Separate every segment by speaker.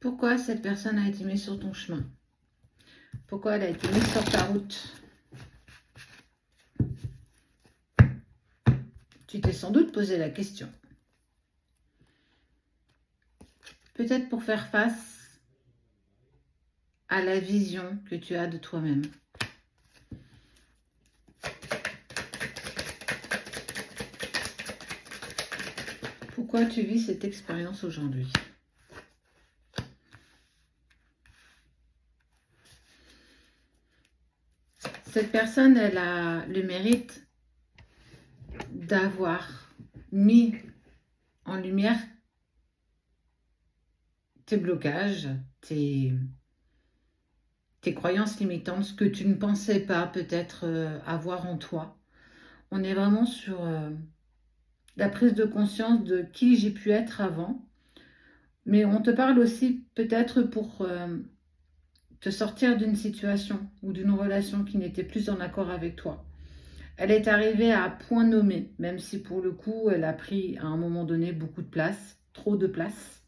Speaker 1: Pourquoi cette personne a été mise sur ton chemin? Pourquoi elle a été mise sur ta route? Tu t'es sans doute posé la question. Peut-être pour faire face à la vision que tu as de toi-même. Pourquoi tu vis cette expérience aujourd'hui? Cette personne, elle a le mérite d'avoir mis en lumière tes blocages, tes croyances limitantes, ce que tu ne pensais pas peut-être avoir en toi. On est vraiment sur la prise de conscience de qui j'ai pu être avant, mais on te parle aussi peut-être pour te sortir d'une situation ou d'une relation qui n'était plus en accord avec toi. Elle est arrivée à point nommé, même si pour le coup, elle a pris à un moment donné beaucoup de place, trop de place.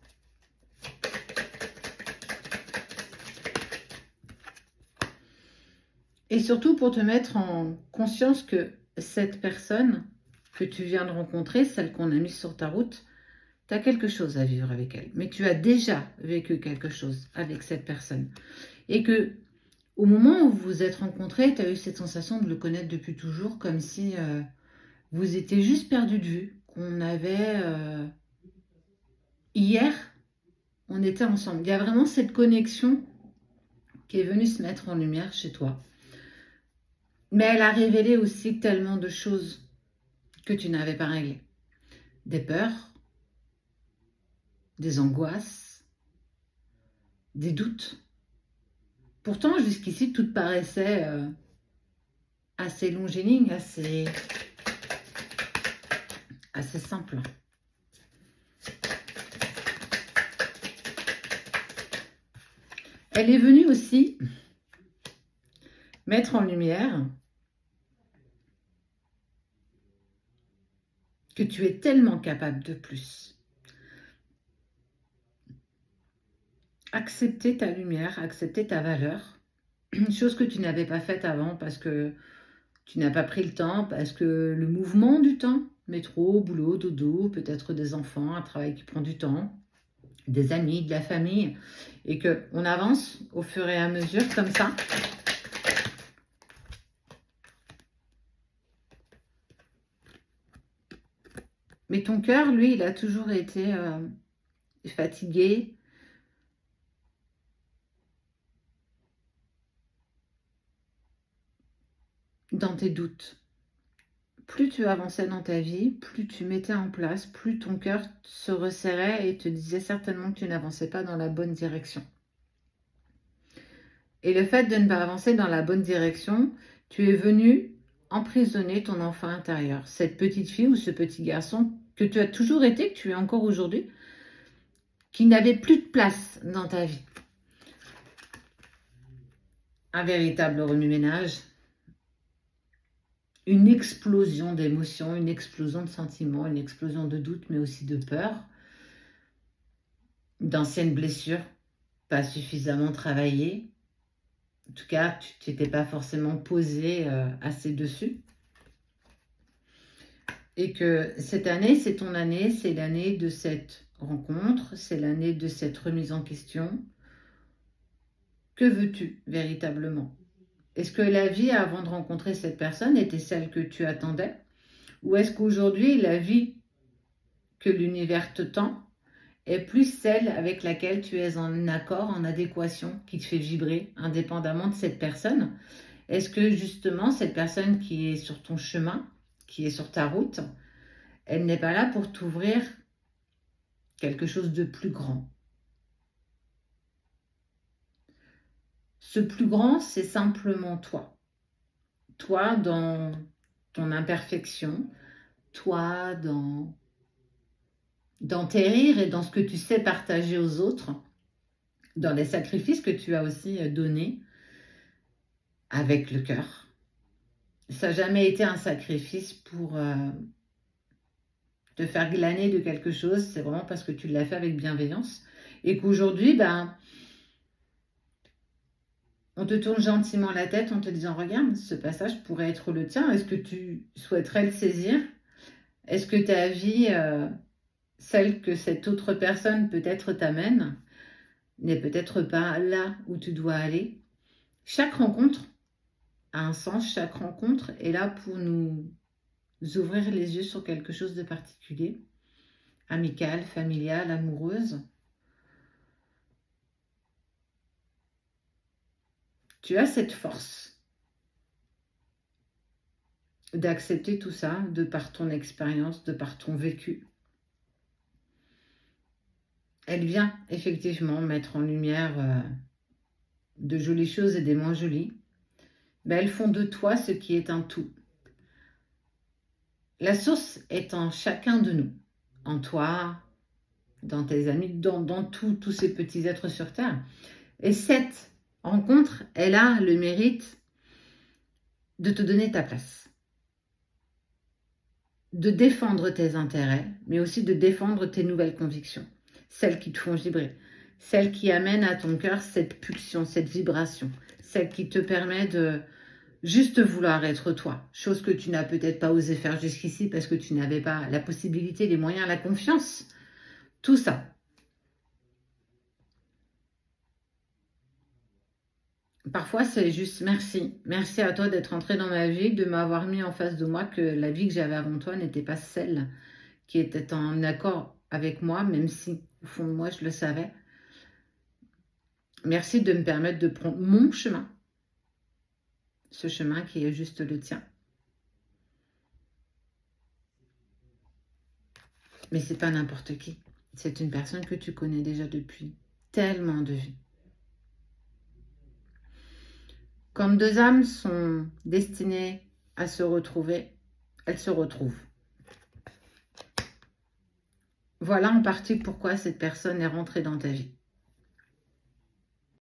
Speaker 1: Et surtout pour te mettre en conscience que cette personne que tu viens de rencontrer, celle qu'on a mise sur ta route, tu as quelque chose à vivre avec elle. Mais tu as déjà vécu quelque chose avec cette personne. Et que au moment où vous vous êtes rencontrés, tu as eu cette sensation de le connaître depuis toujours, comme si vous étiez juste perdu de vue, qu'on avait... hier, on était ensemble. Il y a vraiment cette connexion qui est venue se mettre en lumière chez toi. Mais elle a révélé aussi tellement de choses que tu n'avais pas réglées. Des peurs, des angoisses, des doutes. Pourtant, jusqu'ici, tout paraissait assez longiligne, assez simple. Elle est venue aussi mettre en lumière que tu es tellement capable de plus. Accepter ta lumière, accepter ta valeur, une chose que tu n'avais pas faite avant parce que tu n'as pas pris le temps, parce que le mouvement du temps, métro, boulot, dodo, peut-être des enfants, un travail qui prend du temps, des amis, de la famille, et qu'on avance au fur et à mesure comme ça. Mais ton cœur, lui, il a toujours été fatigué, dans tes doutes. Plus tu avançais dans ta vie, plus tu mettais en place, plus ton cœur se resserrait et te disait certainement que tu n'avançais pas dans la bonne direction. Et le fait de ne pas avancer dans la bonne direction, tu es venu emprisonner ton enfant intérieur. Cette petite fille ou ce petit garçon que tu as toujours été, que tu es encore aujourd'hui, qui n'avait plus de place dans ta vie. Un véritable remue-ménage, une explosion d'émotions, une explosion de sentiments, une explosion de doutes, mais aussi de peur, d'anciennes blessures pas suffisamment travaillées. En tout cas, tu t'étais pas forcément posé assez dessus. Et que cette année, c'est ton année, c'est l'année de cette rencontre, c'est l'année de cette remise en question. Que veux-tu véritablement? Est-ce que la vie avant de rencontrer cette personne était celle que tu attendais? Ou est-ce qu'aujourd'hui, la vie que l'univers te tend est plus celle avec laquelle tu es en accord, en adéquation, qui te fait vibrer, indépendamment de cette personne? Est-ce que justement, cette personne qui est sur ton chemin, qui est sur ta route, elle n'est pas là pour t'ouvrir quelque chose de plus grand? Ce plus grand, c'est simplement toi. Toi dans ton imperfection, toi dans tes rires et dans ce que tu sais partager aux autres, dans les sacrifices que tu as aussi donnés avec le cœur. Ça n'a jamais été un sacrifice pour te faire glaner de quelque chose, c'est vraiment parce que tu l'as fait avec bienveillance. Et qu'aujourd'hui, ben, on te tourne gentiment la tête en te disant, regarde, ce passage pourrait être le tien. Est-ce que tu souhaiterais le saisir? Est-ce que ta vie, celle que cette autre personne peut-être t'amène, n'est peut-être pas là où tu dois aller? Chaque rencontre a un sens, chaque rencontre est là pour nous ouvrir les yeux sur quelque chose de particulier, amical, familial, amoureuse. Tu as cette force d'accepter tout ça de par ton expérience, de par ton vécu. Elle vient effectivement mettre en lumière de jolies choses et des moins jolies. Mais elles font de toi ce qui est un tout. La source est en chacun de nous, en toi, dans tes amis, dans tous ces petits êtres sur Terre. Et cette rencontre, elle a le mérite de te donner ta place, de défendre tes intérêts, mais aussi de défendre tes nouvelles convictions, celles qui te font vibrer, celles qui amènent à ton cœur cette pulsion, cette vibration, celle qui te permet de juste vouloir être toi, chose que tu n'as peut-être pas osé faire jusqu'ici parce que tu n'avais pas la possibilité, les moyens, la confiance, tout ça. Parfois, c'est juste merci. Merci à toi d'être entré dans ma vie, de m'avoir mis en face de moi que la vie que j'avais avant toi n'était pas celle qui était en accord avec moi, même si au fond de moi, je le savais. Merci de me permettre de prendre mon chemin, ce chemin qui est juste le tien. Mais c'est pas n'importe qui. C'est une personne que tu connais déjà depuis tellement de vies. Quand deux âmes sont destinées à se retrouver, elles se retrouvent. Voilà en partie pourquoi cette personne est rentrée dans ta vie.